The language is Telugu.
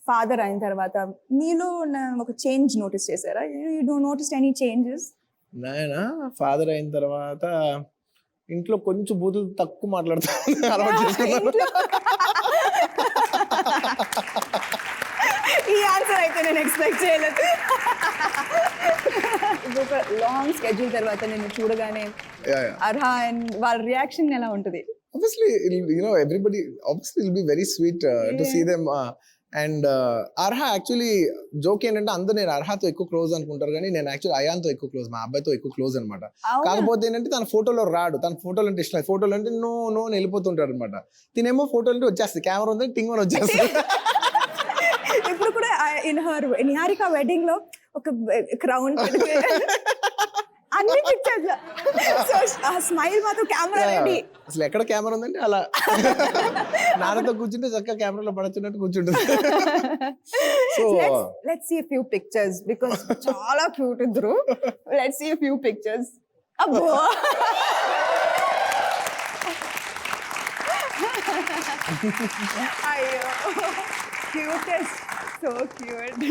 ఫాదర్ అయిన తర్వాత మీలో ఒక చేంజ్ నోటీస్ చేశారా? You don't notice any changes? నాయన ఫాదర్ అయిన తర్వాత ఇంట్లో కొంచెం బూతులు తక్కువ మాట్లాడతాను అలవాటు చేసుకున్నాను. ఈ ఆన్సర్ అయితే నేను ఎక్స్పెక్ట్ చేయలేదు. ఒక లాంగ్ స్కెడ్యూల్ తర్వాత నేను చూడగానే అర్హా అండ్ వాళ్ళ రియాక్షన్ ఎలా ఉంటుంది? Obviously, everybody obviously will be very sweet to see them. And Arha actually joke ఏంటంటే అందరూ నేను అర్హాతో ఎక్కువ క్లోజ్ అనుకుంటారు, కానీ నేను యాక్చువల్లీ అయాన్తో ఎక్కువ క్లోజ్, మా అబ్బాయితో ఎక్కువ క్లోజ్ అనమాట. కాకపోతే ఏంటంటే తన ఫోటోలో రాడు, తన ఫోటోలు అంటే ఇష్టం, ఫోటోలు అంటే నో అని వెళ్ళిపోతుంటాడు అనమాట. తినేమో ఫోటోలు అంటే వచ్చేస్తుంది, కెమెరా ఉంది టింగ్ అని వచ్చేస్తుంది. ఇప్పుడు కూడా నిహారిక వెడ్డింగ్ లో ఒక క్రౌన్ అన్ని పిక్చర్స్ ఆ స్మైల్ మాత్రం కెమెరా రెడీ. అసలు ఎక్కడ కెమెరా ఉందంటే అలా నాన్నతో కూర్చుంటే చక్కగా కెమెరాలో పడుతున్నట్టు కూర్చుంటుంది. So let's see a few pictures because చాలా క్యూట్ ఇద్దరు. Let's see a few pictures. అబ్బో అయ్యో క్యూటెస్ట్, సో క్యూట్.